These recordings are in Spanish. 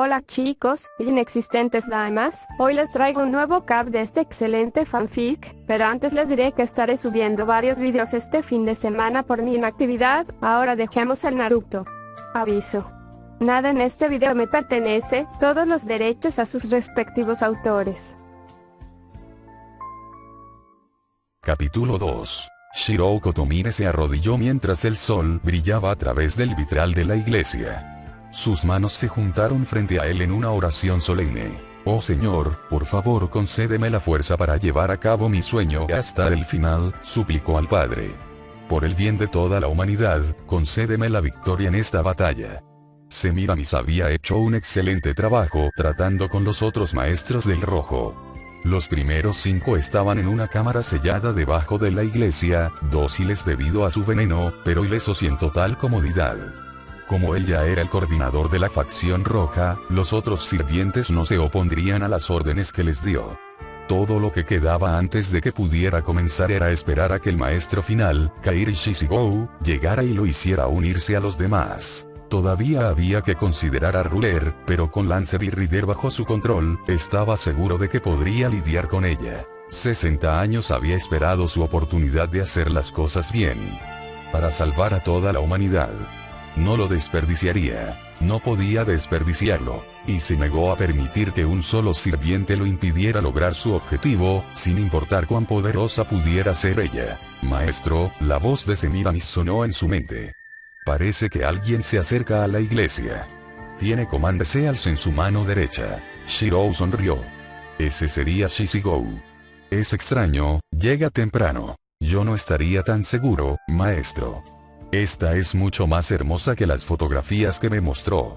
Hola chicos, inexistentes damas, hoy les traigo un nuevo cap de este excelente fanfic, pero antes les diré que estaré subiendo varios videos este fin de semana por mi inactividad. Ahora dejemos el Naruto. Aviso. Nada en este video me pertenece, todos los derechos a sus respectivos autores. Capítulo 2. Shiroko Tomine se arrodilló mientras el sol brillaba a través del vitral de la iglesia. Sus manos se juntaron frente a él en una oración solemne. Oh Señor, por favor concédeme la fuerza para llevar a cabo mi sueño hasta el final, suplicó al Padre. Por el bien de toda la humanidad, concédeme la victoria en esta batalla. Semiramis había hecho un excelente trabajo tratando con los otros maestros del rojo. Los primeros 5 estaban en una cámara sellada debajo de la iglesia, dóciles debido a su veneno, pero ilesos y en total comodidad. Como ella era el coordinador de la facción roja, los otros sirvientes no se opondrían a las órdenes que les dio. Todo lo que quedaba antes de que pudiera comenzar era esperar a que el maestro final, Kairi Shishigou, llegara y lo hiciera unirse a los demás. Todavía había que considerar a Ruler, pero con Lancer y Rider bajo su control, estaba seguro de que podría lidiar con ella. 60 años había esperado su oportunidad de hacer las cosas bien. Para salvar a toda la humanidad. No lo desperdiciaría. No podía desperdiciarlo. Y se negó a permitir que un solo sirviente lo impidiera lograr su objetivo, sin importar cuán poderosa pudiera ser ella. Maestro, la voz de Semiramis sonó en su mente. Parece que alguien se acerca a la iglesia. Tiene Command Seals en su mano derecha. Shirou sonrió. Ese sería Shishigou. Es extraño, llega temprano. Yo no estaría tan seguro, maestro. Esta es mucho más hermosa que las fotografías que me mostró.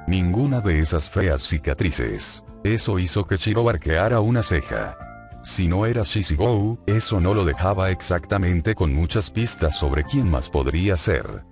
Ninguna de esas feas cicatrices. Eso hizo que Shirou arqueara una ceja. Si no era Shishigou, eso no lo dejaba exactamente con muchas pistas sobre quién más podría ser.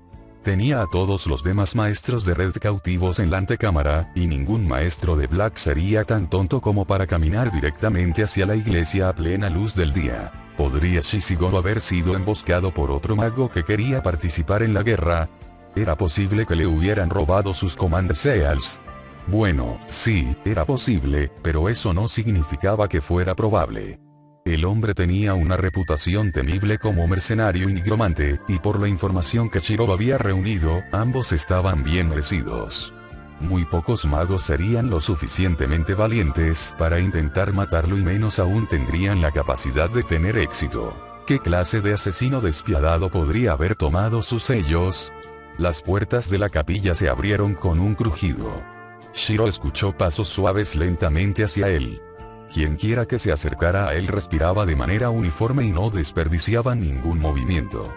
Tenía a todos los demás maestros de Red cautivos en la antecámara, y ningún maestro de Black sería tan tonto como para caminar directamente hacia la iglesia a plena luz del día. ¿Podría Shishigou haber sido emboscado por otro mago que quería participar en la guerra? ¿Era posible que le hubieran robado sus Command Seals? Bueno, sí, era posible, pero eso no significaba que fuera probable. El hombre tenía una reputación temible como mercenario y nigromante, y por la información que Shirou había reunido, ambos estaban bien merecidos. Muy pocos magos serían lo suficientemente valientes para intentar matarlo y menos aún tendrían la capacidad de tener éxito. ¿Qué clase de asesino despiadado podría haber tomado sus sellos? Las puertas de la capilla se abrieron con un crujido. Shirou escuchó pasos suaves lentamente hacia él. Quienquiera que se acercara a él respiraba de manera uniforme y no desperdiciaba ningún movimiento.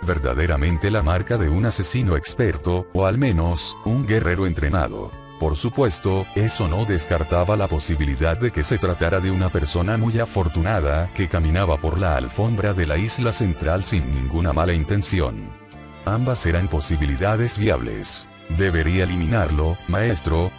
Verdaderamente la marca de un asesino experto, o al menos, un guerrero entrenado. Por supuesto, eso no descartaba la posibilidad de que se tratara de una persona muy afortunada que caminaba por la alfombra de la isla central sin ninguna mala intención. Ambas eran posibilidades viables. ¿Debería eliminarlo, maestro?,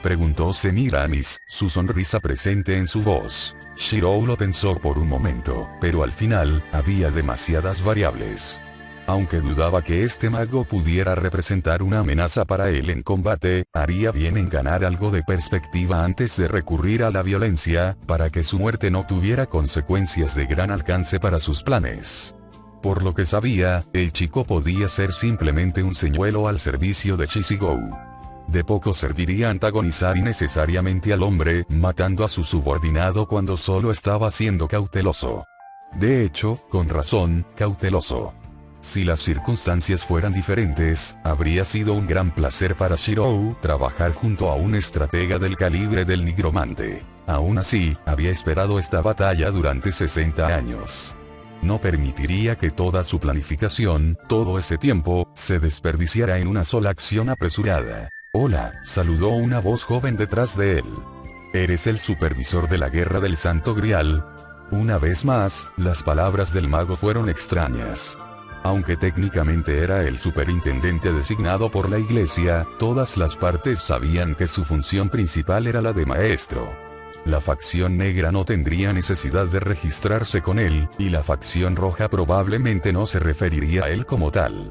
preguntó Semiramis, su sonrisa presente en su voz. Shirou lo pensó por un momento, pero al final, había demasiadas variables. Aunque dudaba que este mago pudiera representar una amenaza para él en combate, haría bien en ganar algo de perspectiva antes de recurrir a la violencia, para que su muerte no tuviera consecuencias de gran alcance para sus planes. Por lo que sabía, el chico podía ser simplemente un señuelo al servicio de Shishigou. De poco serviría antagonizar innecesariamente al hombre, matando a su subordinado cuando solo estaba siendo cauteloso. De hecho, con razón, cauteloso. Si las circunstancias fueran diferentes, habría sido un gran placer para Shirou trabajar junto a un estratega del calibre del nigromante. Aún así, había esperado esta batalla durante 60 años. No permitiría que toda su planificación, todo ese tiempo, se desperdiciara en una sola acción apresurada. Hola, saludó una voz joven detrás de él. ¿Eres el supervisor de la guerra del Santo Grial? Una vez más, las palabras del mago fueron extrañas. Aunque técnicamente era el superintendente designado por la iglesia, todas las partes sabían que su función principal era la de maestro. La facción negra no tendría necesidad de registrarse con él, y la facción roja probablemente no se referiría a él como tal.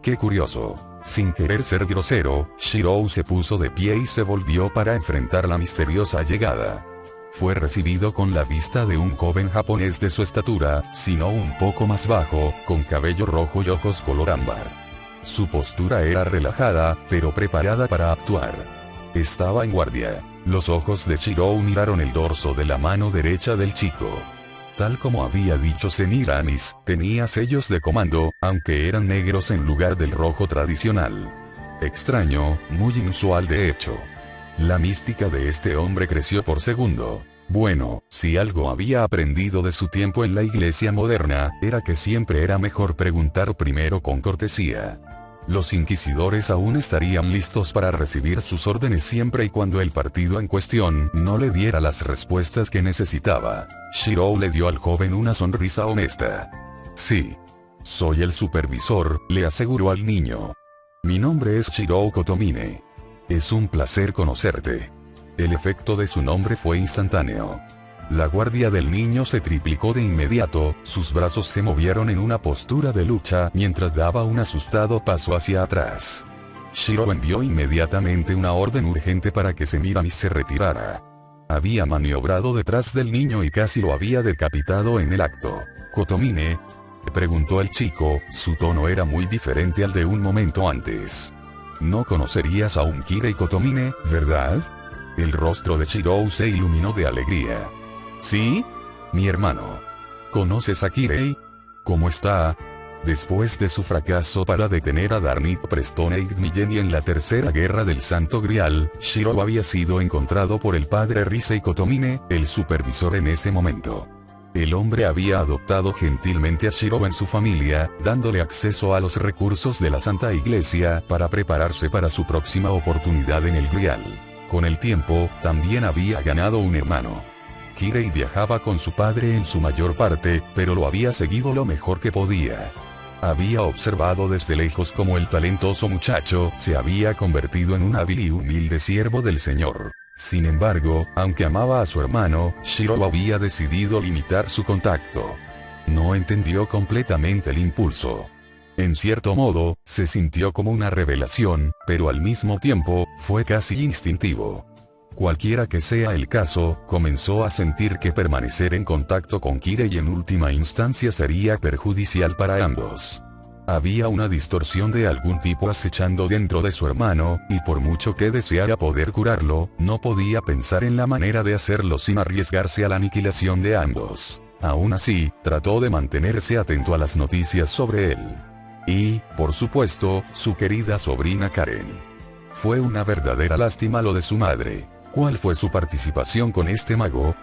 Qué curioso. Sin querer ser grosero, Shirou se puso de pie y se volvió para enfrentar la misteriosa llegada. Fue recibido con la vista de un joven japonés de su estatura, sino un poco más bajo, con cabello rojo y ojos color ámbar. Su postura era relajada, pero preparada para actuar. Estaba en guardia. Los ojos de Shirou miraron el dorso de la mano derecha del chico. Tal como había dicho Semiramis, tenía sellos de comando, aunque eran negros en lugar del rojo tradicional. Extraño, muy inusual de hecho. La mística de este hombre creció por segundo. Bueno, si algo había aprendido de su tiempo en la iglesia moderna, era que siempre era mejor preguntar primero con cortesía. Los inquisidores aún estarían listos para recibir sus órdenes siempre y cuando el partido en cuestión no le diera las respuestas que necesitaba. Shirou le dio al joven una sonrisa honesta. Sí. Soy el supervisor, le aseguró al niño. Mi nombre es Shirou Kotomine. Es un placer conocerte. El efecto de su nombre fue instantáneo. La guardia del niño se triplicó de inmediato, sus brazos se movieron en una postura de lucha mientras daba un asustado paso hacia atrás. Shirou envió inmediatamente una orden urgente para que Semiramis se retirara. Había maniobrado detrás del niño y casi lo había decapitado en el acto. ¿Kotomine?, preguntó el chico, su tono era muy diferente al de un momento antes. No conocerías a un Kirei Kotomine, ¿verdad? El rostro de Shirou se iluminó de alegría. ¿Sí? Mi hermano. ¿Conoces a Kirei? ¿Cómo está? Después de su fracaso para detener a Darnit Preston e Igmilleni en la Tercera Guerra del Santo Grial, Shirou había sido encontrado por el padre Risei Kotomine, el supervisor en ese momento. El hombre había adoptado gentilmente a Shirou en su familia, dándole acceso a los recursos de la Santa Iglesia para prepararse para su próxima oportunidad en el Grial. Con el tiempo, también había ganado un hermano. Kirei viajaba con su padre en su mayor parte, pero lo había seguido lo mejor que podía. Había observado desde lejos cómo el talentoso muchacho se había convertido en un hábil y humilde siervo del Señor. Sin embargo, aunque amaba a su hermano, Shirou había decidido limitar su contacto. No entendió completamente el impulso. En cierto modo, se sintió como una revelación, pero al mismo tiempo, fue casi instintivo. Cualquiera que sea el caso, comenzó a sentir que permanecer en contacto con Kirei en última instancia sería perjudicial para ambos. Había una distorsión de algún tipo acechando dentro de su hermano, y por mucho que deseara poder curarlo, no podía pensar en la manera de hacerlo sin arriesgarse a la aniquilación de ambos. Aún así, trató de mantenerse atento a las noticias sobre él. Y, por supuesto, su querida sobrina Karen. Fue una verdadera lástima lo de su madre. ¿Cuál fue su participación con este mago?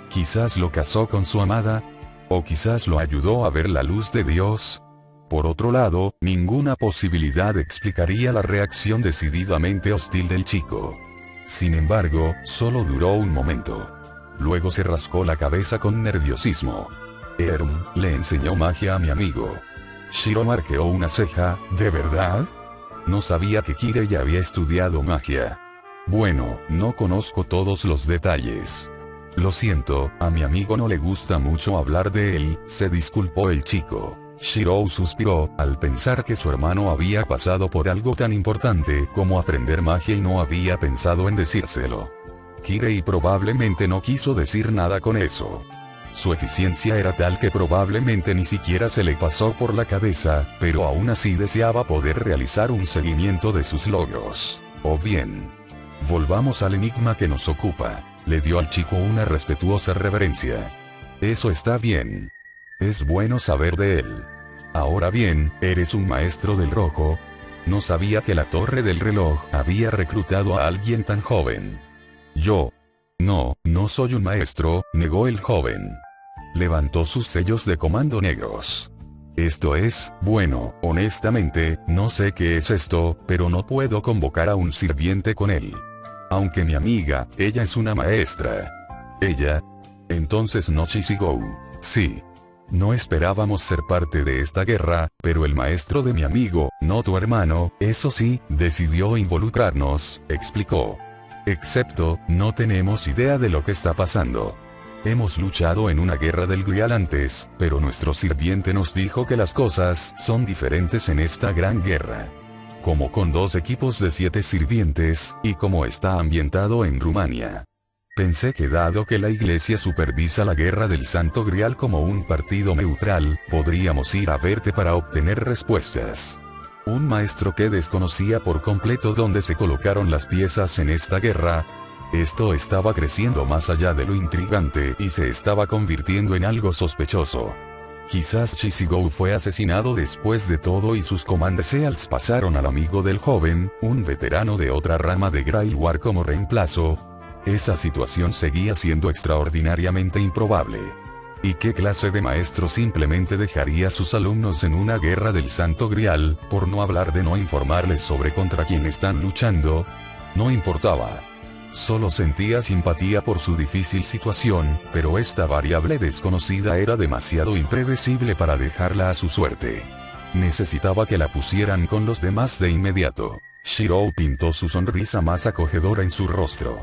¿Quizás lo casó con su amada? ¿O quizás lo ayudó a ver la luz de Dios? Por otro lado, ninguna posibilidad explicaría la reacción decididamente hostil del chico. Sin embargo, solo duró un momento. Luego se rascó la cabeza con nerviosismo. Le enseñó magia a mi amigo. Shirou arqueó una ceja. ¿De verdad? No sabía que Kirei había estudiado magia. Bueno, no conozco todos los detalles. Lo siento, a mi amigo no le gusta mucho hablar de él, se disculpó el chico. Shirou suspiró, al pensar que su hermano había pasado por algo tan importante como aprender magia y no había pensado en decírselo. Kirei probablemente no quiso decir nada con eso. Su eficiencia era tal que probablemente ni siquiera se le pasó por la cabeza, pero aún así deseaba poder realizar un seguimiento de sus logros. O bien, volvamos al enigma que nos ocupa. Le dio al chico una respetuosa reverencia. Eso está bien. Es bueno saber de él. Ahora bien, ¿eres un maestro del rojo? No sabía que la torre del reloj había reclutado a alguien tan joven. Yo. No soy un maestro, negó el joven. Levantó sus sellos de comando negros. Esto es, bueno, honestamente, no sé qué es esto, pero no puedo convocar a un sirviente con él. Aunque mi amiga, ella es una maestra. ¿Ella? Entonces no Shishigou. Sí. No esperábamos ser parte de esta guerra, pero el maestro de mi amigo, no tu hermano, eso sí, decidió involucrarnos, explicó. Excepto, no tenemos idea de lo que está pasando. Hemos luchado en una guerra del Grial antes, pero nuestro sirviente nos dijo que las cosas son diferentes en esta gran guerra. Como con 2 equipos de 7 sirvientes, y como está ambientado en Rumania. Pensé que dado que la iglesia supervisa la guerra del Santo Grial como un partido neutral, podríamos ir a verte para obtener respuestas. Un maestro que desconocía por completo dónde se colocaron las piezas en esta guerra. Esto estaba creciendo más allá de lo intrigante y se estaba convirtiendo en algo sospechoso. Quizás Shishigou fue asesinado después de todo y sus Command-Seals pasaron al amigo del joven, un veterano de otra rama de Grailwar como reemplazo. Esa situación seguía siendo extraordinariamente improbable. ¿Y qué clase de maestro simplemente dejaría a sus alumnos en una guerra del Santo Grial, por no hablar de no informarles sobre contra quién están luchando? No importaba. Solo sentía simpatía por su difícil situación, pero esta variable desconocida era demasiado impredecible para dejarla a su suerte. Necesitaba que la pusieran con los demás de inmediato. Shirou pintó su sonrisa más acogedora en su rostro.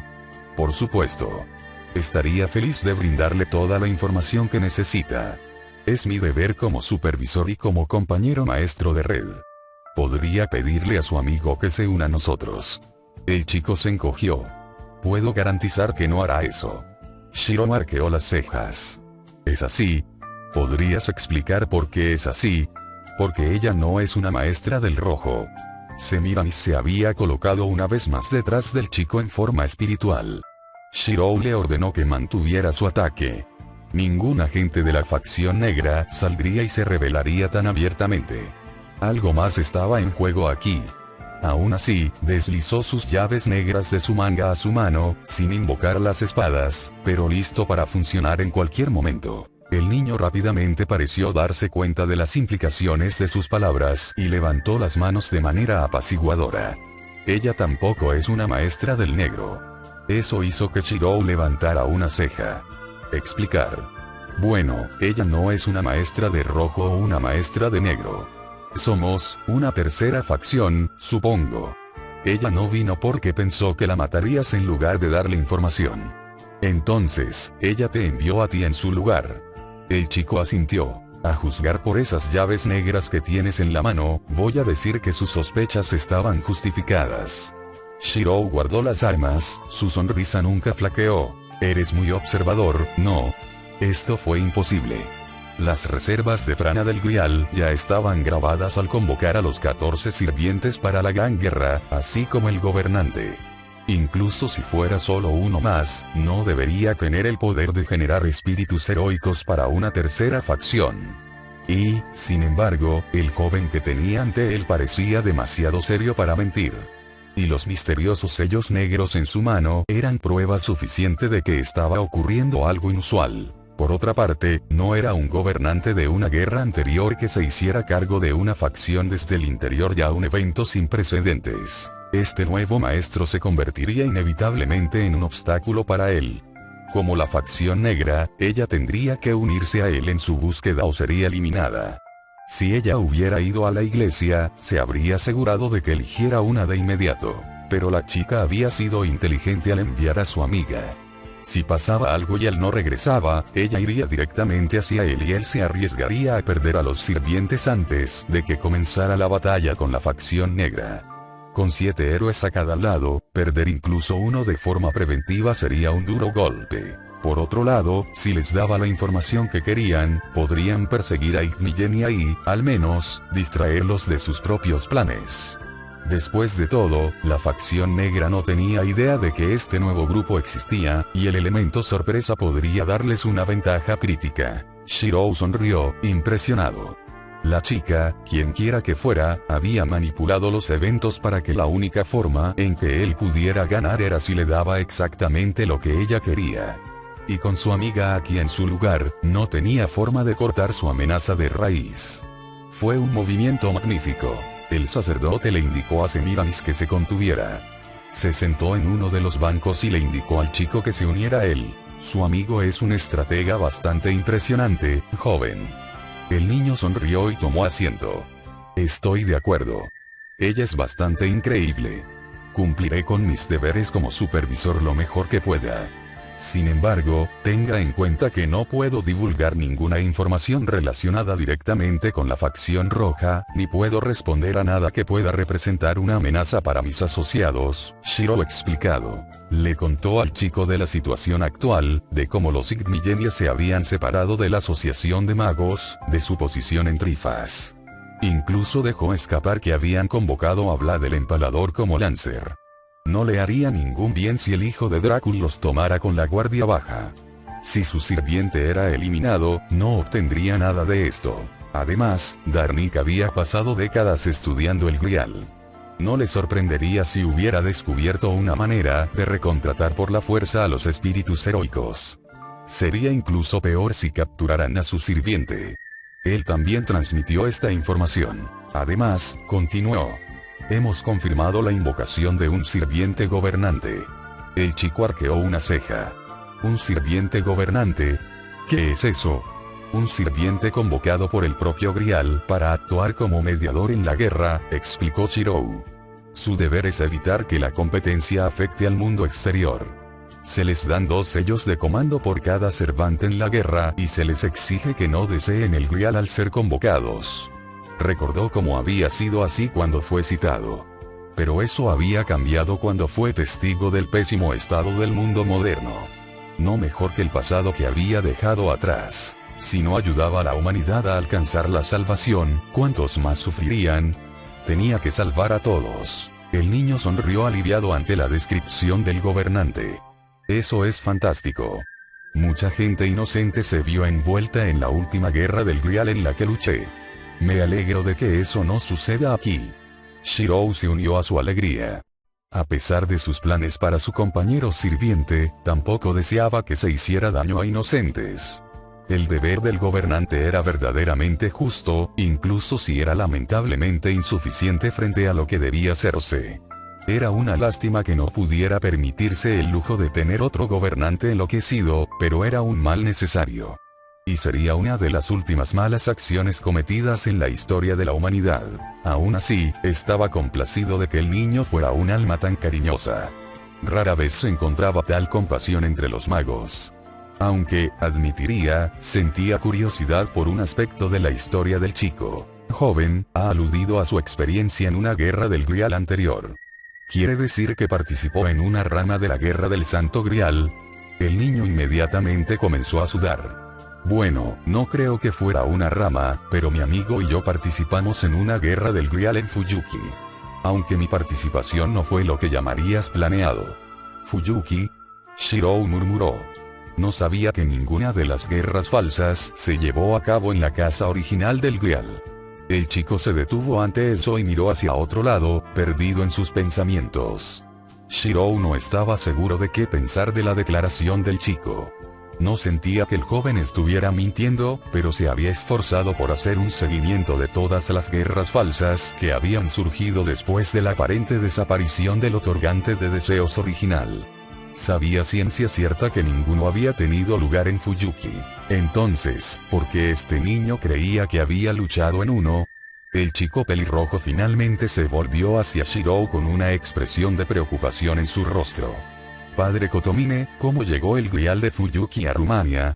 Por supuesto. Estaría feliz de brindarle toda la información que necesita. Es mi deber como supervisor y como compañero maestro de red. Podría pedirle a su amigo que se una a nosotros. El chico se encogió. Puedo garantizar que no hará eso. Shirou arqueó las cejas. ¿Es así? ¿Podrías explicar por qué es así? Porque ella no es una maestra del rojo. Semiramis se había colocado una vez más detrás del chico en forma espiritual. Shirou le ordenó que mantuviera su ataque. Ningún agente de la facción negra saldría y se rebelaría tan abiertamente. Algo más estaba en juego aquí. Aún así, deslizó sus llaves negras de su manga a su mano, sin invocar las espadas, pero listo para funcionar en cualquier momento. El niño rápidamente pareció darse cuenta de las implicaciones de sus palabras y levantó las manos de manera apaciguadora. Ella tampoco es una maestra del negro. Eso hizo que Shirou levantara una ceja. Explicar. Bueno, ella no es una maestra de rojo o una maestra de negro. Somos una tercera facción, supongo. Ella no vino porque pensó que la matarías en lugar de darle información. Entonces, ella te envió a ti en su lugar. El chico asintió. A juzgar por esas llaves negras que tienes en la mano, voy a decir que sus sospechas estaban justificadas. Shirou guardó las armas, su sonrisa nunca flaqueó. Eres muy observador, ¿no? Esto fue imposible. Las reservas de prana del Grial ya estaban grabadas al convocar a los 14 sirvientes para la gran guerra, así como el gobernante. Incluso si fuera solo uno más, no debería tener el poder de generar espíritus heroicos para una tercera facción. Y, sin embargo, el joven que tenía ante él parecía demasiado serio para mentir. Y los misteriosos sellos negros en su mano eran prueba suficiente de que estaba ocurriendo algo inusual. Por otra parte, no era un gobernante de una guerra anterior que se hiciera cargo de una facción desde el interior, ya un evento sin precedentes. Este nuevo maestro se convertiría inevitablemente en un obstáculo para él. Como la facción negra, ella tendría que unirse a él en su búsqueda o sería eliminada. Si ella hubiera ido a la iglesia, se habría asegurado de que eligiera una de inmediato. Pero la chica había sido inteligente al enviar a su amiga. Si pasaba algo y él no regresaba, ella iría directamente hacia él y él se arriesgaría a perder a los sirvientes antes de que comenzara la batalla con la facción negra. Con 7 héroes a cada lado, perder incluso uno de forma preventiva sería un duro golpe. Por otro lado, si les daba la información que querían, podrían perseguir a Ignigen y ahí, al menos, distraerlos de sus propios planes. Después de todo, la facción negra no tenía idea de que este nuevo grupo existía, y el elemento sorpresa podría darles una ventaja crítica. Shirou sonrió, impresionado. La chica, quienquiera que fuera, había manipulado los eventos para que la única forma en que él pudiera ganar era si le daba exactamente lo que ella quería. Y con su amiga aquí en su lugar, no tenía forma de cortar su amenaza de raíz. Fue un movimiento magnífico. El sacerdote le indicó a Semiramis que se contuviera. Se sentó en uno de los bancos y le indicó al chico que se uniera a él. Su amigo es un estratega bastante impresionante, joven. El niño sonrió y tomó asiento. Estoy de acuerdo. Ella es bastante increíble. Cumpliré con mis deberes como supervisor lo mejor que pueda. Sin embargo, tenga en cuenta que no puedo divulgar ninguna información relacionada directamente con la facción roja, ni puedo responder a nada que pueda representar una amenaza para mis asociados, Shiro explicado. Le contó al chico de la situación actual, de cómo los Igmillenia se habían separado de la asociación de magos, de su posición en Trifas. Incluso dejó escapar que habían convocado a Vlad el Empalador como Lancer. No le haría ningún bien si el hijo de Drácula los tomara con la guardia baja. Si su sirviente era eliminado, no obtendría nada de esto. Además, Darnik había pasado décadas estudiando el Grial. No le sorprendería si hubiera descubierto una manera de recontratar por la fuerza a los espíritus heroicos. Sería incluso peor si capturaran a su sirviente. Él también transmitió esta información. Además, continuó. Hemos confirmado la invocación de un sirviente gobernante. El chico arqueó una ceja. ¿Un sirviente gobernante? ¿Qué es eso? Un sirviente convocado por el propio Grial para actuar como mediador en la guerra, explicó Shirou. Su deber es evitar que la competencia afecte al mundo exterior. Se les dan 2 sellos de comando por cada servante en la guerra y se les exige que no deseen el Grial al ser convocados. Recordó cómo había sido así cuando fue citado. Pero eso había cambiado cuando fue testigo del pésimo estado del mundo moderno. No mejor que el pasado que había dejado atrás. Si no ayudaba a la humanidad a alcanzar la salvación, ¿cuántos más sufrirían? Tenía que salvar a todos. El niño sonrió aliviado ante la descripción del gobernante. Eso es fantástico. Mucha gente inocente se vio envuelta en la última guerra del Grial en la que luché. Me alegro de que eso no suceda aquí. Shirou se unió a su alegría. A pesar de sus planes para su compañero sirviente, tampoco deseaba que se hiciera daño a inocentes. El deber del gobernante era verdaderamente justo, incluso si era lamentablemente insuficiente frente a lo que debía hacerse. Era una lástima que no pudiera permitirse el lujo de tener otro gobernante enloquecido, pero era un mal necesario. Y sería una de las últimas malas acciones cometidas en la historia de la humanidad. Aún así, estaba complacido de que el niño fuera un alma tan cariñosa. Rara vez se encontraba tal compasión entre los magos. Aunque, admitiría, sentía curiosidad por un aspecto de la historia del chico. Joven, ha aludido a su experiencia en una guerra del Grial anterior. ¿Quiere decir que participó en una rama de la guerra del Santo Grial? El niño inmediatamente comenzó a sudar. Bueno, no creo que fuera una rama, pero mi amigo y yo participamos en una guerra del Grial en Fuyuki. Aunque mi participación no fue lo que llamarías planeado. ¿Fuyuki? Shirou murmuró. No sabía que ninguna de las guerras falsas se llevó a cabo en la casa original del Grial. El chico se detuvo ante eso y miró hacia otro lado, perdido en sus pensamientos. Shirou no estaba seguro de qué pensar de la declaración del chico. No sentía que el joven estuviera mintiendo, pero se había esforzado por hacer un seguimiento de todas las guerras falsas que habían surgido después de la aparente desaparición del otorgante de deseos original. Sabía ciencia cierta que ninguno había tenido lugar en Fuyuki. Entonces, ¿por qué este niño creía que había luchado en uno? El chico pelirrojo finalmente se volvió hacia Shirou con una expresión de preocupación en su rostro. Padre Kotomine, ¿cómo llegó el Grial de Fuyuki a Rumania?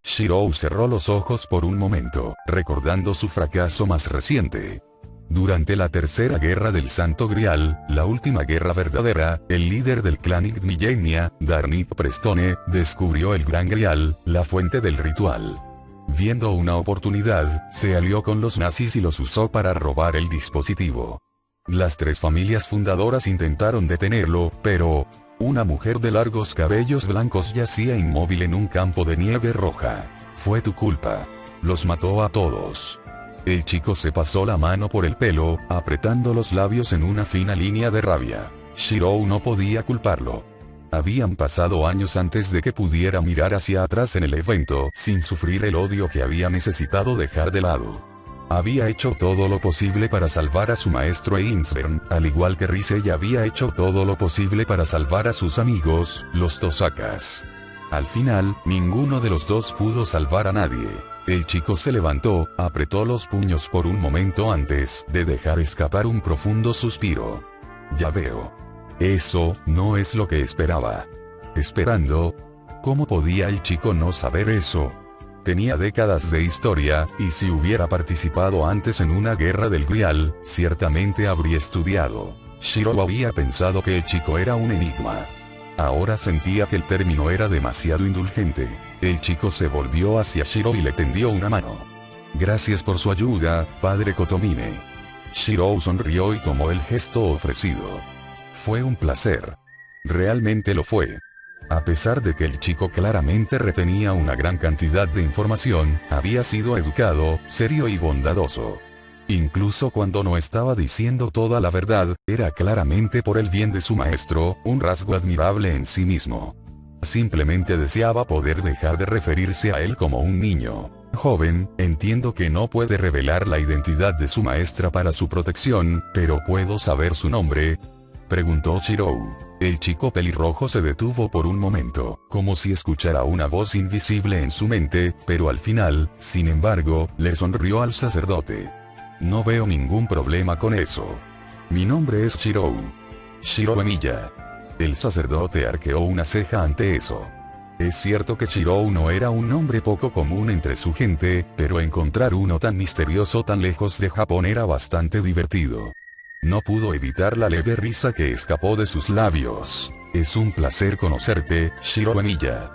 Shirou cerró los ojos por un momento, recordando su fracaso más reciente. Durante la tercera guerra del Santo Grial, la última guerra verdadera, el líder del clan Igmillenia, Darnik Prestone, descubrió el Gran Grial, la fuente del ritual. Viendo una oportunidad, se alió con los nazis y los usó para robar el dispositivo. Las 3 familias fundadoras intentaron detenerlo, pero una mujer de largos cabellos blancos yacía inmóvil en un campo de nieve roja. Fue tu culpa. Los mató a todos. El chico se pasó la mano por el pelo, apretando los labios en una fina línea de rabia. Shirou no podía culparlo. Habían pasado años antes de que pudiera mirar hacia atrás en el evento sin sufrir el odio que había necesitado dejar de lado. Había hecho todo lo posible para salvar a su maestro Einsbern, al igual que Risei había hecho todo lo posible para salvar a sus amigos, los Tosakas. Al final, ninguno de los dos pudo salvar a nadie. El chico se levantó, apretó los puños por un momento antes de dejar escapar un profundo suspiro. Ya veo. Eso no es lo que esperaba. ¿Esperando? ¿Cómo podía el chico no saber eso? Tenía décadas de historia, y si hubiera participado antes en una guerra del Grial, ciertamente habría estudiado. Shiro había pensado que el chico era un enigma. Ahora sentía que el término era demasiado indulgente. El chico se volvió hacia Shiro y le tendió una mano. Gracias por su ayuda, padre Kotomine. Shiro sonrió y tomó el gesto ofrecido. Fue un placer. Realmente lo fue. A pesar de que el chico claramente retenía una gran cantidad de información, había sido educado, serio y bondadoso. Incluso cuando no estaba diciendo toda la verdad, era claramente por el bien de su maestro, un rasgo admirable en sí mismo. Simplemente deseaba poder dejar de referirse a él como un niño. Joven, entiendo que no puede revelar la identidad de su maestra para su protección, pero ¿puedo saber su nombre?, preguntó Shiro. El chico pelirrojo se detuvo por un momento, como si escuchara una voz invisible en su mente, pero al final, sin embargo, le sonrió al sacerdote. No veo ningún problema con eso. Mi nombre es Shiro. Shiro Emiya. El sacerdote arqueó una ceja ante eso. Es cierto que Shiro no era un nombre poco común entre su gente, pero encontrar uno tan misterioso tan lejos de Japón era bastante divertido. No pudo evitar la leve risa que escapó de sus labios. Es un placer conocerte, Shiro Emiya.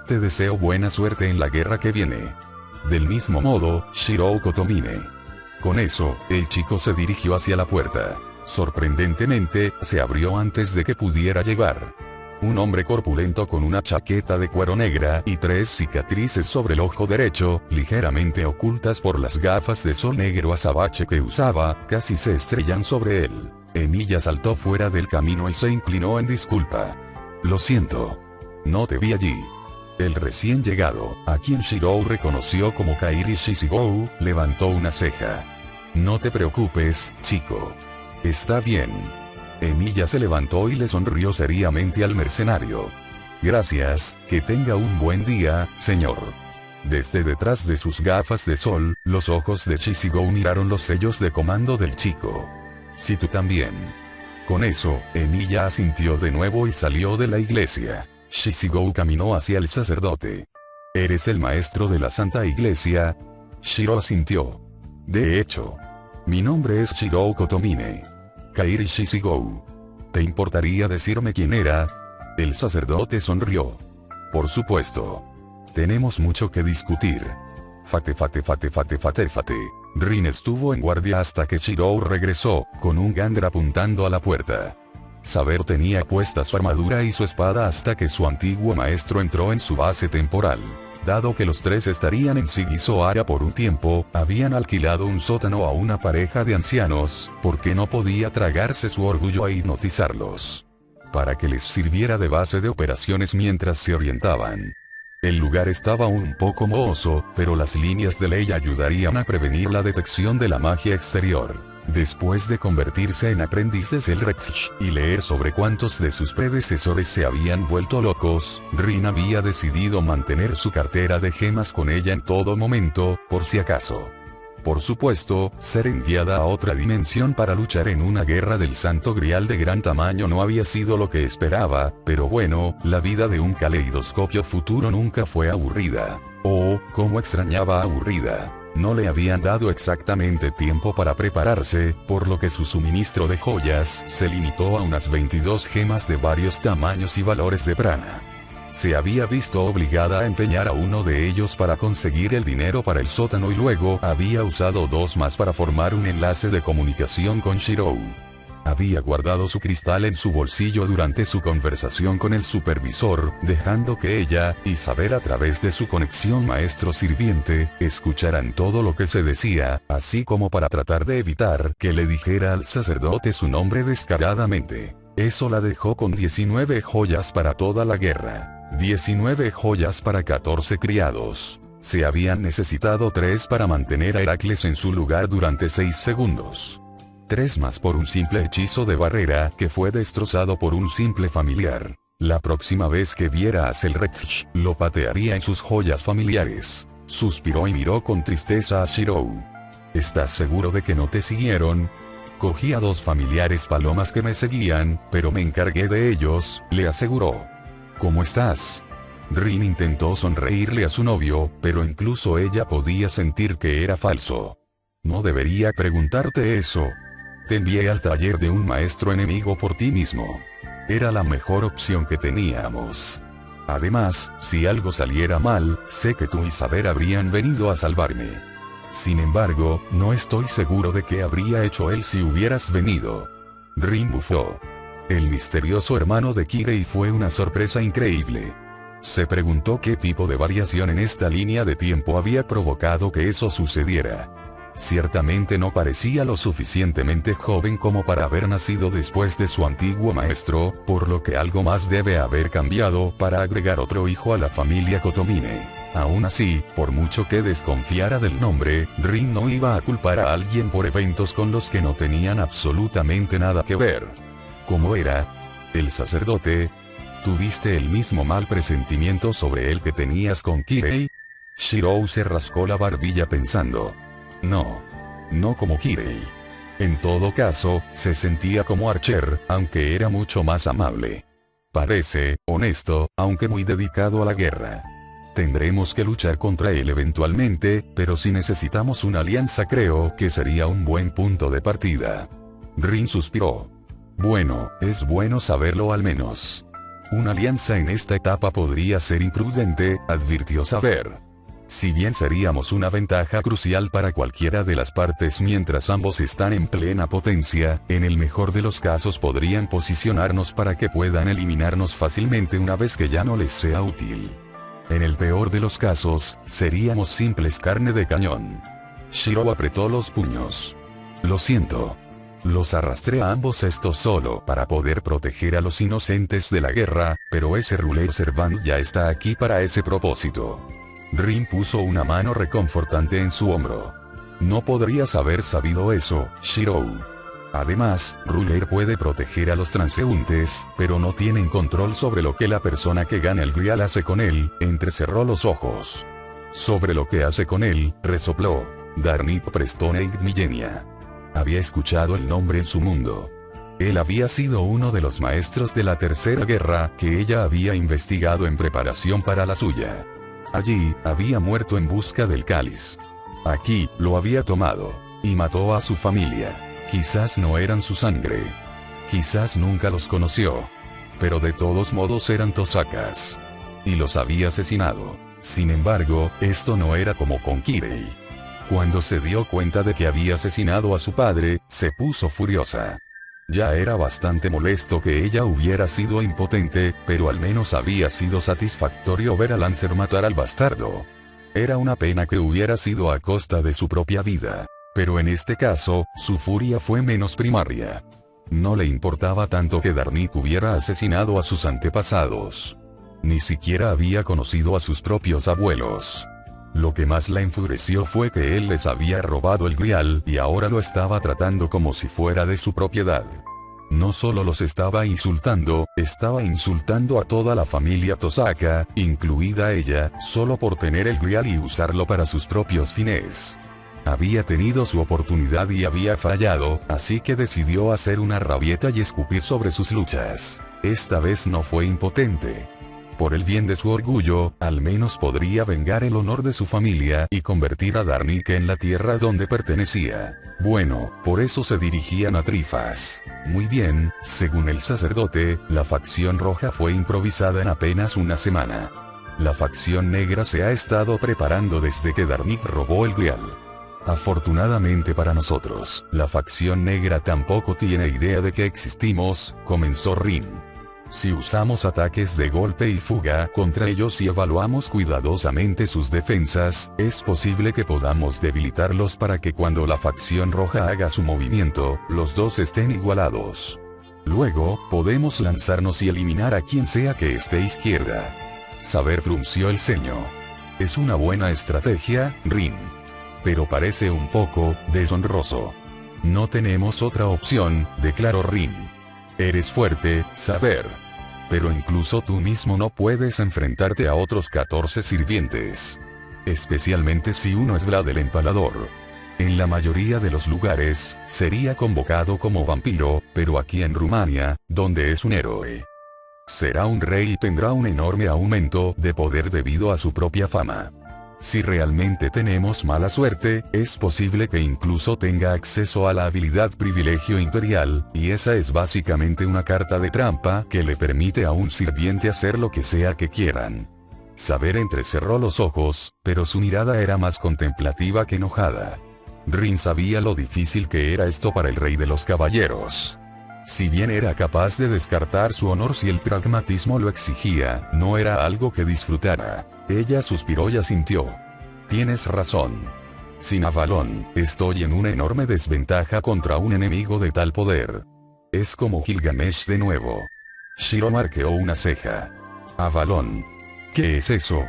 Te deseo buena suerte en la guerra que viene. Del mismo modo, Shiro Kotomine. Con eso, el chico se dirigió hacia la puerta. Sorprendentemente, se abrió antes de que pudiera llegar. Un hombre corpulento con una chaqueta de cuero negra y 3 cicatrices sobre el ojo derecho, ligeramente ocultas por las gafas de sol negro azabache que usaba, casi se estrellan sobre él. Emiya saltó fuera del camino y se inclinó en disculpa. Lo siento. No te vi allí. El recién llegado, a quien Shiro reconoció como Kairi Shishigou, levantó una ceja. No te preocupes, chico. Está bien. Emiya se levantó y le sonrió seriamente al mercenario. Gracias, que tenga un buen día, señor. Desde detrás de sus gafas de sol, los ojos de Shishigou miraron los sellos de comando del chico. Si tú también. Con eso, Emiya asintió de nuevo y salió de la iglesia. Shishigou caminó hacia el sacerdote. ¿Eres el maestro de la Santa Iglesia? Shiro asintió. De hecho. Mi nombre es Shiro Kotomine. Kairi Shishigou. ¿Te importaría decirme quién era? El sacerdote sonrió. Por supuesto. Tenemos mucho que discutir. Fate. Rin estuvo en guardia hasta que Shiro regresó, con un gander apuntando a la puerta. Saber tenía puesta su armadura y su espada hasta que su antiguo maestro entró en su base temporal. Dado que los 3 estarían en Shigizoara por un tiempo, habían alquilado un sótano a una pareja de ancianos, porque no podía tragarse su orgullo a hipnotizarlos. Para que les sirviera de base de operaciones mientras se orientaban. El lugar estaba un poco mohoso, pero las líneas de ley ayudarían a prevenir la detección de la magia exterior. Después de convertirse en aprendiz de Selretch y leer sobre cuántos de sus predecesores se habían vuelto locos, Rin había decidido mantener su cartera de gemas con ella en todo momento, por si acaso. Por supuesto, ser enviada a otra dimensión para luchar en una guerra del Santo Grial de gran tamaño no había sido lo que esperaba, pero bueno, la vida de un caleidoscopio futuro nunca fue aburrida. Oh, cómo extrañaba aburrida. No le habían dado exactamente tiempo para prepararse, por lo que su suministro de joyas se limitó a unas 22 gemas de varios tamaños y valores de prana. Se había visto obligada a empeñar a uno de ellos para conseguir el dinero para el sótano y luego había usado 2 más para formar un enlace de comunicación con Shiro. Había guardado su cristal en su bolsillo durante su conversación con el supervisor, dejando que ella, y saber a través de su conexión maestro-sirviente, escucharan todo lo que se decía, así como para tratar de evitar que le dijera al sacerdote su nombre descaradamente. Eso la dejó con 19 joyas para toda la guerra. 19 joyas para 14 criados. Se habían necesitado 3 para mantener a Heracles en su lugar durante 6 segundos. 3 más por un simple hechizo de barrera que fue destrozado por un simple familiar. La próxima vez que viera a Selretch, lo patearía en sus joyas familiares. Suspiró y miró con tristeza a Shiro. ¿Estás seguro de que no te siguieron? Cogí a 2 familiares palomas que me seguían, pero me encargué de ellos, le aseguró. ¿Cómo estás? Rin intentó sonreírle a su novio, pero incluso ella podía sentir que era falso. No debería preguntarte eso. Te envié al taller de un maestro enemigo por ti mismo. Era la mejor opción que teníamos. Además, si algo saliera mal, sé que tú y Saber habrían venido a salvarme. Sin embargo, no estoy seguro de qué habría hecho él si hubieras venido. Rin bufó. El misterioso hermano de Kirei fue una sorpresa increíble. Se preguntó qué tipo de variación en esta línea de tiempo había provocado que eso sucediera. Ciertamente no parecía lo suficientemente joven como para haber nacido después de su antiguo maestro, por lo que algo más debe haber cambiado para agregar otro hijo a la familia Kotomine. Aún así, por mucho que desconfiara del nombre, Rin no iba a culpar a alguien por eventos con los que no tenían absolutamente nada que ver. ¿Cómo era? El sacerdote. ¿Tuviste el mismo mal presentimiento sobre él que tenías con Kirei? Shirou se rascó la barbilla pensando. No como Kirei. En todo caso, se sentía como Archer, aunque era mucho más amable. Parece honesto, aunque muy dedicado a la guerra. Tendremos que luchar contra él eventualmente, pero si necesitamos una alianza creo que sería un buen punto de partida. Rin suspiró. Bueno, es bueno saberlo al menos. Una alianza en esta etapa podría ser imprudente, advirtió Saber. Si bien seríamos una ventaja crucial para cualquiera de las partes mientras ambos están en plena potencia, en el mejor de los casos podrían posicionarnos para que puedan eliminarnos fácilmente una vez que ya no les sea útil. En el peor de los casos, seríamos simples carne de cañón. Shirou apretó los puños. Lo siento. Los arrastré a ambos estos solo para poder proteger a los inocentes de la guerra, pero ese Ruler Servant ya está aquí para ese propósito. Rin puso una mano reconfortante en su hombro. No podrías haber sabido eso, Shirou. Además, Ruler puede proteger a los transeúntes, pero no tienen control sobre lo que la persona que gana el Grial hace con él. Entrecerró los ojos. Sobre lo que hace con él, resopló. Darnit Preston Millenia. Había escuchado el nombre en su mundo. Él había sido uno de los maestros de la Tercera Guerra que ella había investigado en preparación para la suya. Allí, había muerto en busca del cáliz. Aquí, lo había tomado. Y mató a su familia. Quizás no eran su sangre. Quizás nunca los conoció. Pero de todos modos eran Tosakas. Y los había asesinado. Sin embargo, esto no era como con Kirei. Cuando se dio cuenta de que había asesinado a su padre, se puso furiosa. Ya era bastante molesto que ella hubiera sido impotente, pero al menos había sido satisfactorio ver a Lancer matar al bastardo. Era una pena que hubiera sido a costa de su propia vida. Pero en este caso, su furia fue menos primaria. No le importaba tanto que Darnik hubiera asesinado a sus antepasados. Ni siquiera había conocido a sus propios abuelos. Lo que más la enfureció fue que él les había robado el Grial y ahora lo estaba tratando como si fuera de su propiedad. No solo los estaba insultando a toda la familia Tosaka, incluida ella, solo por tener el Grial y usarlo para sus propios fines. Había tenido su oportunidad y había fallado, así que decidió hacer una rabieta y escupir sobre sus luchas. Esta vez no fue impotente. Por el bien de su orgullo, al menos podría vengar el honor de su familia y convertir a Darnik en la tierra donde pertenecía. Bueno, por eso se dirigían a Trifas. Muy bien, según el sacerdote, la facción roja fue improvisada en apenas una semana. La facción negra se ha estado preparando desde que Darnik robó el Grial. Afortunadamente para nosotros, la facción negra tampoco tiene idea de que existimos, comenzó Rin. Si usamos ataques de golpe y fuga contra ellos y evaluamos cuidadosamente sus defensas, es posible que podamos debilitarlos para que cuando la facción roja haga su movimiento, los dos estén igualados. Luego, podemos lanzarnos y eliminar a quien sea que esté izquierda. Saber frunció el ceño. Es una buena estrategia, Rin. Pero parece un poco deshonroso. No tenemos otra opción, declaró Rin. Eres fuerte, Saber. Pero incluso tú mismo no puedes enfrentarte a otros 14 sirvientes. Especialmente si uno es Vlad el Empalador. En la mayoría de los lugares, sería convocado como vampiro, pero aquí en Rumania, donde es un héroe. Será un rey y tendrá un enorme aumento de poder debido a su propia fama. Si realmente tenemos mala suerte, es posible que incluso tenga acceso a la habilidad privilegio imperial, y esa es básicamente una carta de trampa que le permite a un sirviente hacer lo que sea que quieran. Saber entrecerró los ojos, pero su mirada era más contemplativa que enojada. Rin sabía lo difícil que era esto para el rey de los caballeros. Si bien era capaz de descartar su honor si el pragmatismo lo exigía, no era algo que disfrutara. Ella suspiró y asintió. Tienes razón. Sin Avalon, estoy en una enorme desventaja contra un enemigo de tal poder. Es como Gilgamesh de nuevo. Shiro arqueó una ceja. Avalon. ¿Qué es eso?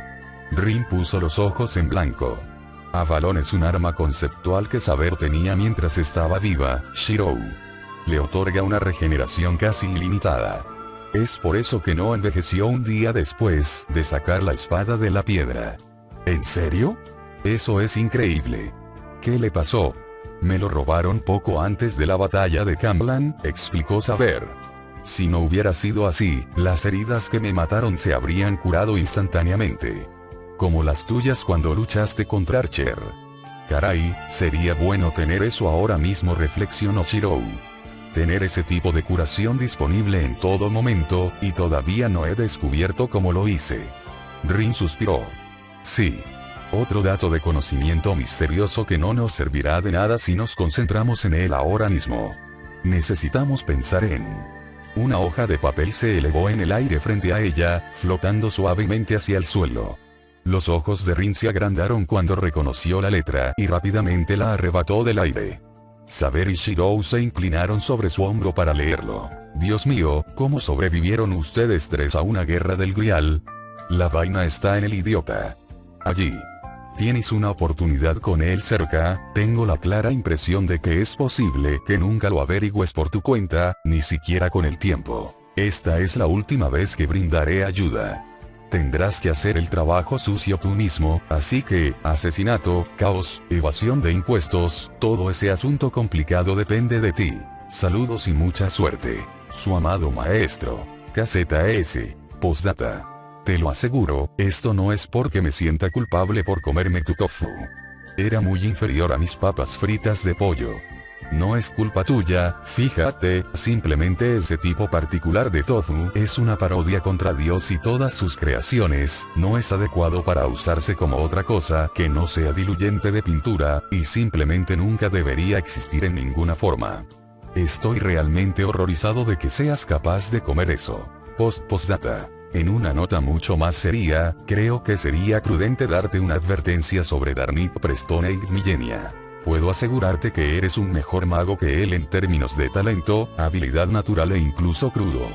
Rin puso los ojos en blanco. Avalon es un arma conceptual que Saber tenía mientras estaba viva, Shiro. Le otorga una regeneración casi ilimitada. Es por eso que no envejeció un día después de sacar la espada de la piedra. ¿En serio? Eso es increíble. ¿Qué le pasó? Me lo robaron poco antes de la batalla de Camlan, explicó Saber. Si no hubiera sido así, las heridas que me mataron se habrían curado instantáneamente. Como las tuyas cuando luchaste contra Archer. Caray, sería bueno tener eso ahora mismo, reflexionó Shiro. Tener ese tipo de curación disponible en todo momento, y todavía no he descubierto cómo lo hice. Rin suspiró. Sí. Otro dato de conocimiento misterioso que no nos servirá de nada si nos concentramos en él ahora mismo. Necesitamos pensar en... Una hoja de papel se elevó en el aire frente a ella, flotando suavemente hacia el suelo. Los ojos de Rin se agrandaron cuando reconoció la letra y rápidamente la arrebató del aire. Saber y Shiro se inclinaron sobre su hombro para leerlo. Dios mío, ¿cómo sobrevivieron ustedes tres a una guerra del Grial? La vaina está en el idiota. Allí. Tienes una oportunidad con él cerca, tengo la clara impresión de que es posible que nunca lo averigües por tu cuenta, ni siquiera con el tiempo. Esta es la última vez que brindaré ayuda. Tendrás que hacer el trabajo sucio tú mismo, así que, asesinato, caos, evasión de impuestos, todo ese asunto complicado depende de ti. Saludos y mucha suerte. Su amado maestro. KZS. Postdata. Te lo aseguro, esto no es porque me sienta culpable por comerme tu tofu. Era muy inferior a mis papas fritas de pollo. No es culpa tuya, fíjate, simplemente ese tipo particular de tofu es una parodia contra Dios y todas sus creaciones, no es adecuado para usarse como otra cosa que no sea diluyente de pintura, y simplemente nunca debería existir en ninguna forma. Estoy realmente horrorizado de que seas capaz de comer eso. Postdata. En una nota mucho más seria, creo que sería prudente darte una advertencia sobre Darnit Prestone y Millenia. Puedo asegurarte que eres un mejor mago que él en términos de talento, habilidad natural e incluso crudo.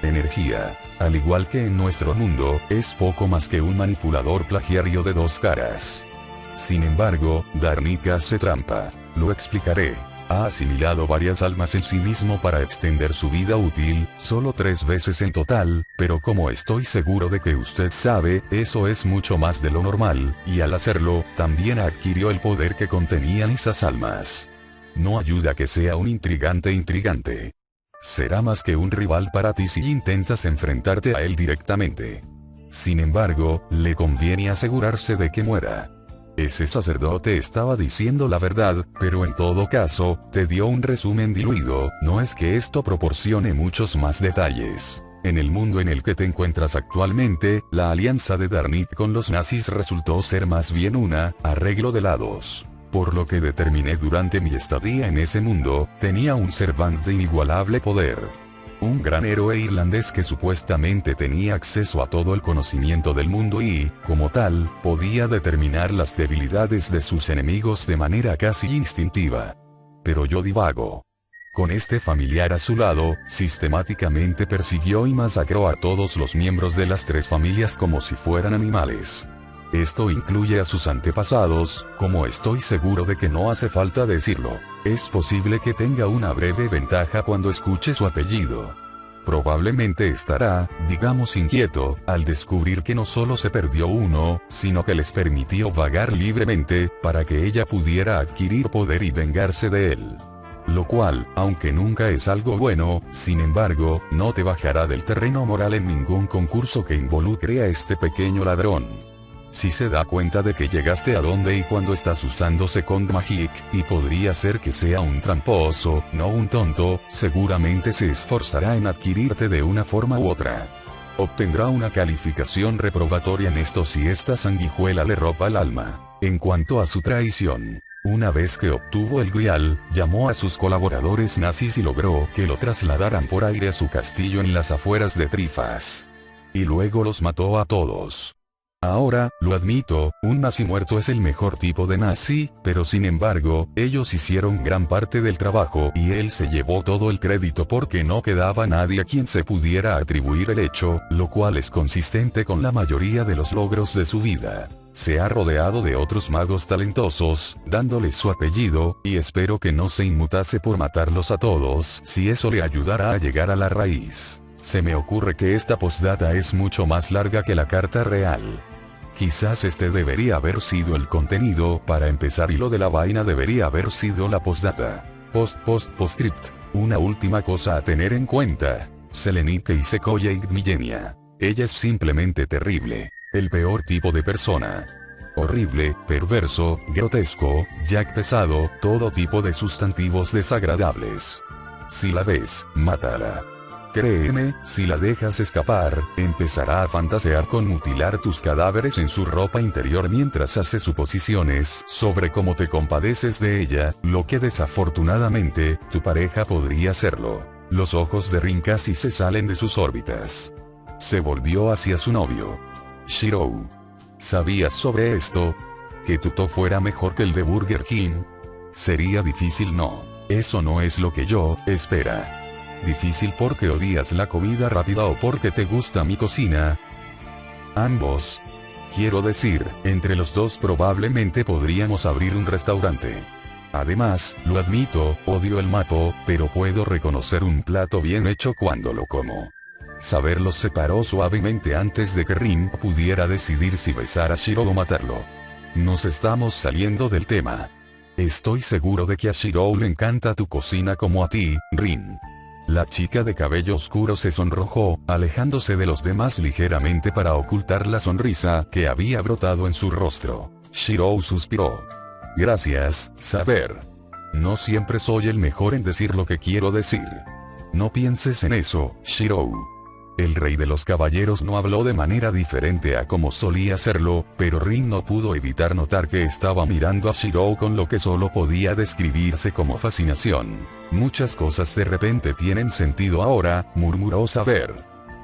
Energía. Al igual que en nuestro mundo, es poco más que un manipulador plagiario de dos caras. Sin embargo, Darnit hace trampa. Lo explicaré. Ha asimilado varias almas en sí mismo para extender su vida útil, solo 3 veces en total, pero como estoy seguro de que usted sabe, eso es mucho más de lo normal, y al hacerlo, también adquirió el poder que contenían esas almas. No ayuda que sea un intrigante. Será más que un rival para ti si intentas enfrentarte a él directamente. Sin embargo, le conviene asegurarse de que muera. Ese sacerdote estaba diciendo la verdad, pero en todo caso, te dio un resumen diluido, no es que esto proporcione muchos más detalles. En el mundo en el que te encuentras actualmente, la alianza de Darnit con los nazis resultó ser más bien una arreglo de lados. Por lo que determiné durante mi estadía en ese mundo, tenía un Servant de inigualable poder. Un gran héroe irlandés que supuestamente tenía acceso a todo el conocimiento del mundo y, como tal, podía determinar las debilidades de sus enemigos de manera casi instintiva. Pero yo divago. Con este familiar a su lado, sistemáticamente persiguió y masacró a todos los miembros de las 3 familias como si fueran animales. Esto incluye a sus antepasados, como estoy seguro de que no hace falta decirlo. Es posible que tenga una breve ventaja cuando escuche su apellido. Probablemente estará, digamos, inquieto, al descubrir que no solo se perdió uno, sino que les permitió vagar libremente, para que ella pudiera adquirir poder y vengarse de él. Lo cual, aunque nunca es algo bueno, sin embargo, no te bajará del terreno moral en ningún concurso que involucre a este pequeño ladrón. Si se da cuenta de que llegaste a donde y cuando estás usando Second Magic, y podría ser que sea un tramposo, no un tonto, seguramente se esforzará en adquirirte de una forma u otra. Obtendrá una calificación reprobatoria en esto si esta sanguijuela le ropa el alma. En cuanto a su traición, una vez que obtuvo el Grial, llamó a sus colaboradores nazis y logró que lo trasladaran por aire a su castillo en las afueras de Trifas. Y luego los mató a todos. Ahora, lo admito, un nazi muerto es el mejor tipo de nazi, pero sin embargo, ellos hicieron gran parte del trabajo y él se llevó todo el crédito porque no quedaba nadie a quien se pudiera atribuir el hecho, lo cual es consistente con la mayoría de los logros de su vida. Se ha rodeado de otros magos talentosos, dándoles su apellido, y espero que no se inmutase por matarlos a todos, si eso le ayudara a llegar a la raíz. Se me ocurre que esta postdata es mucho más larga que la carta real. Quizás este debería haber sido el contenido para empezar y lo de la vaina debería haber sido la postdata. Postscript. Una última cosa a tener en cuenta. Selenite y Sequoia Igmillenia. Ella es simplemente terrible. El peor tipo de persona. Horrible, perverso, grotesco, jack pesado, todo tipo de sustantivos desagradables. Si la ves, mátala. Créeme, si la dejas escapar, empezará a fantasear con mutilar tus cadáveres en su ropa interior mientras hace suposiciones sobre cómo te compadeces de ella, lo que desafortunadamente, tu pareja podría hacerlo. Los ojos de Rin casi se salen de sus órbitas. Se volvió hacia su novio. Shirou. ¿Sabías sobre esto? ¿Que tu to fuera mejor que el de Burger King? Sería difícil, no. Eso no es lo que yo, espera. Difícil porque odias la comida rápida o porque te gusta mi cocina. Ambos. Quiero decir, entre los dos probablemente podríamos abrir un restaurante. Además, lo admito, odio el mapo, pero puedo reconocer un plato bien hecho cuando lo como. Saber los separó suavemente antes de que Rin pudiera decidir si besar a Shirou o matarlo. Nos estamos saliendo del tema. Estoy seguro de que a Shirou le encanta tu cocina como a ti, Rin. La chica de cabello oscuro se sonrojó, alejándose de los demás ligeramente para ocultar la sonrisa que había brotado en su rostro. Shirou suspiró. Gracias, Saber. No siempre soy el mejor en decir lo que quiero decir. No pienses en eso, Shirou. El rey de los caballeros no habló de manera diferente a como solía hacerlo, pero Rin no pudo evitar notar que estaba mirando a Shirou con lo que solo podía describirse como fascinación. Muchas cosas de repente tienen sentido ahora, murmuró Saber.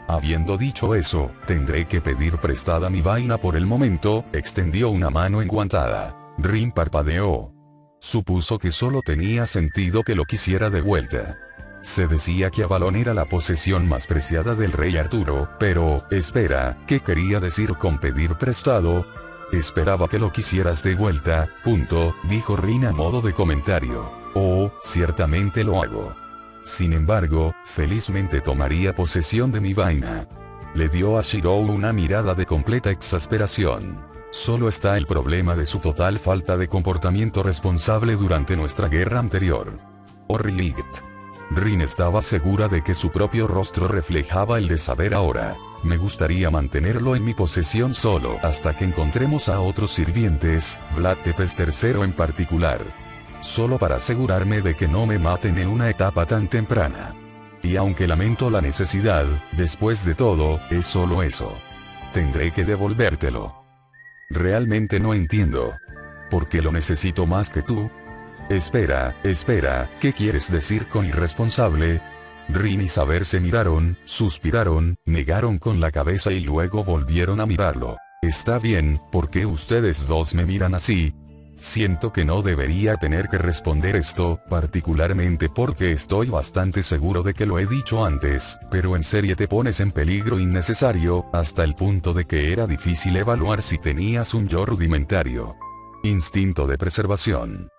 Habiendo dicho eso, tendré que pedir prestada mi vaina por el momento, extendió una mano enguantada. Rin parpadeó. Supuso que solo tenía sentido que lo quisiera de vuelta. Se decía que Avalon era la posesión más preciada del rey Arturo, pero, espera, ¿qué quería decir con pedir prestado? Esperaba que lo quisieras de vuelta, dijo Rin a modo de comentario. Oh, ciertamente lo hago. Sin embargo, felizmente tomaría posesión de mi vaina. Le dio a Shirou una mirada de completa exasperación. Solo está el problema de su total falta de comportamiento responsable durante nuestra guerra anterior. Horriligt. Rin estaba segura de que su propio rostro reflejaba el de Saber ahora. Me gustaría mantenerlo en mi posesión solo hasta que encontremos a otros sirvientes, Vlad Tepes III en particular. Solo para asegurarme de que no me maten en una etapa tan temprana. Y aunque lamento la necesidad, después de todo, es solo eso. Tendré que devolvértelo. Realmente no entiendo. ¿Por qué lo necesito más que tú? Espera, ¿qué quieres decir con irresponsable? Rin y Saber se miraron, suspiraron, negaron con la cabeza y luego volvieron a mirarlo. Está bien, ¿por qué ustedes dos me miran así? Siento que no debería tener que responder esto, particularmente porque estoy bastante seguro de que lo he dicho antes, pero en serio te pones en peligro innecesario, hasta el punto de que era difícil evaluar si tenías un yo rudimentario. Instinto de preservación.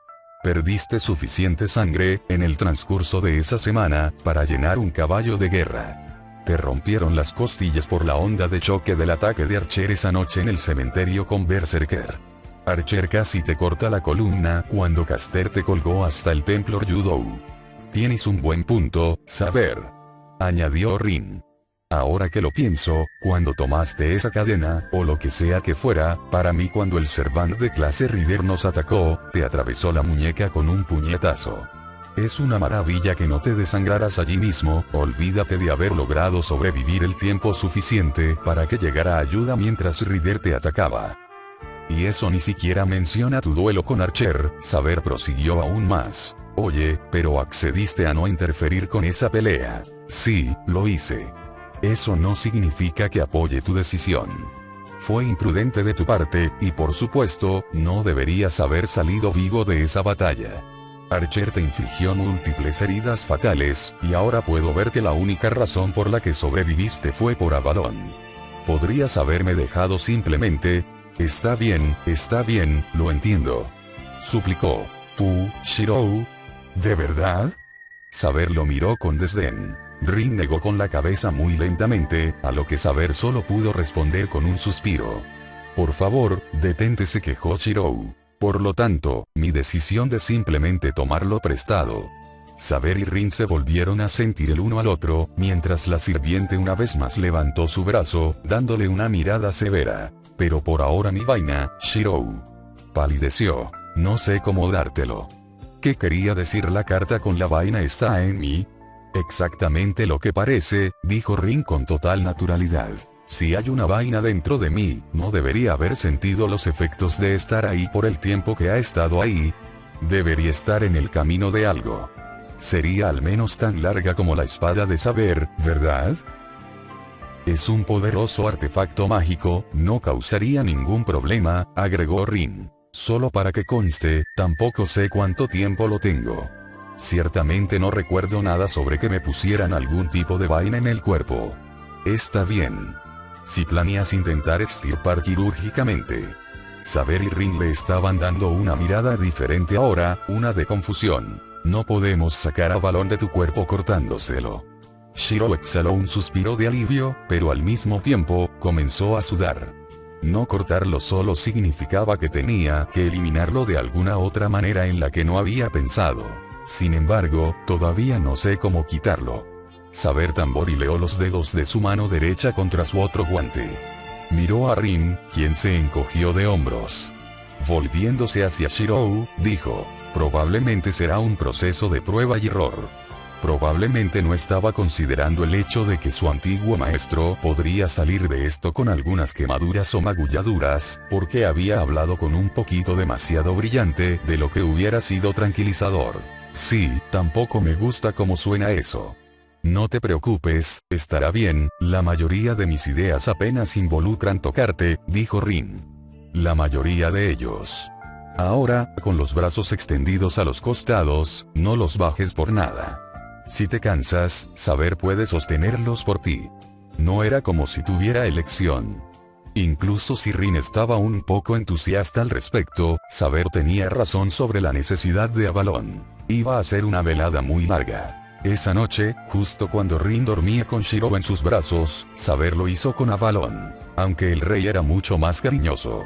Perdiste suficiente sangre, en el transcurso de esa semana, para llenar un caballo de guerra. Te rompieron las costillas por la onda de choque del ataque de Archer esa noche en el cementerio con Berserker. Archer casi te corta la columna cuando Caster te colgó hasta el templo Ryudou. Tienes un buen punto, Saber, añadió Rin. Ahora que lo pienso, cuando tomaste esa cadena, o lo que sea que fuera, para mí cuando el servant de clase Rider nos atacó, te atravesó la muñeca con un puñetazo. Es una maravilla que no te desangraras allí mismo, olvídate de haber logrado sobrevivir el tiempo suficiente para que llegara ayuda mientras Rider te atacaba. Y eso ni siquiera menciona tu duelo con Archer, Saber prosiguió aún más. Oye, pero accediste a no interferir con esa pelea. Sí, lo hice. Eso no significa que apoye tu decisión. Fue imprudente de tu parte, y por supuesto, no deberías haber salido vivo de esa batalla. Archer te infligió múltiples heridas fatales, y ahora puedo ver que la única razón por la que sobreviviste fue por Avalon. Podrías haberme dejado simplemente. Está bien, lo entiendo. Suplicó. ¿Tú, Shirou? ¿De verdad? Saber lo miró con desdén. Rin negó con la cabeza muy lentamente, a lo que Saber solo pudo responder con un suspiro. Por favor, detente, se quejó Shirou. Por lo tanto, mi decisión de simplemente tomarlo prestado. Saber y Rin se volvieron a sentir el uno al otro, mientras la sirviente una vez más levantó su brazo, dándole una mirada severa. Pero por ahora mi vaina, Shirou. Palideció. No sé cómo dártelo. ¿Qué quería decir la carta con la vaina está en mí? Exactamente lo que parece, dijo Rin con total naturalidad. Si hay una vaina dentro de mí, no debería haber sentido los efectos de estar ahí por el tiempo que ha estado ahí. Debería estar en el camino de algo. Sería al menos tan larga como la espada de Saber, ¿verdad? Es un poderoso artefacto mágico, no causaría ningún problema, agregó Rin. Solo para que conste, tampoco sé cuánto tiempo lo tengo. Ciertamente no recuerdo nada sobre que me pusieran algún tipo de vaina en el cuerpo. Está bien. Si planeas intentar extirpar quirúrgicamente. Saber y Rin le estaban dando una mirada diferente ahora, una de confusión. No podemos sacar a Avalon de tu cuerpo cortándoselo. Shirou exhaló un suspiro de alivio, pero al mismo tiempo, comenzó a sudar. No cortarlo solo significaba que tenía que eliminarlo de alguna otra manera en la que no había pensado. Sin embargo, todavía no sé cómo quitarlo. Saber tamborileó los dedos de su mano derecha contra su otro guante. Miró a Rin, quien se encogió de hombros. Volviéndose hacia Shirou, dijo, probablemente será un proceso de prueba y error. Probablemente no estaba considerando el hecho de que su antiguo maestro podría salir de esto con algunas quemaduras o magulladuras, porque había hablado con un poquito demasiado brillante de lo que hubiera sido tranquilizador. Sí, tampoco me gusta cómo suena eso. No te preocupes, estará bien, la mayoría de mis ideas apenas involucran tocarte, dijo Rin. La mayoría de ellos. Ahora, con los brazos extendidos a los costados, no los bajes por nada. Si te cansas, Saber puede sostenerlos por ti. No era como si tuviera elección. Incluso si Rin estaba un poco entusiasta al respecto, Saber tenía razón sobre la necesidad de Avalon. Iba a ser una velada muy larga. Esa noche, justo cuando Rin dormía con Shirou en sus brazos, Saber lo hizo con Avalon. Aunque el rey era mucho más cariñoso.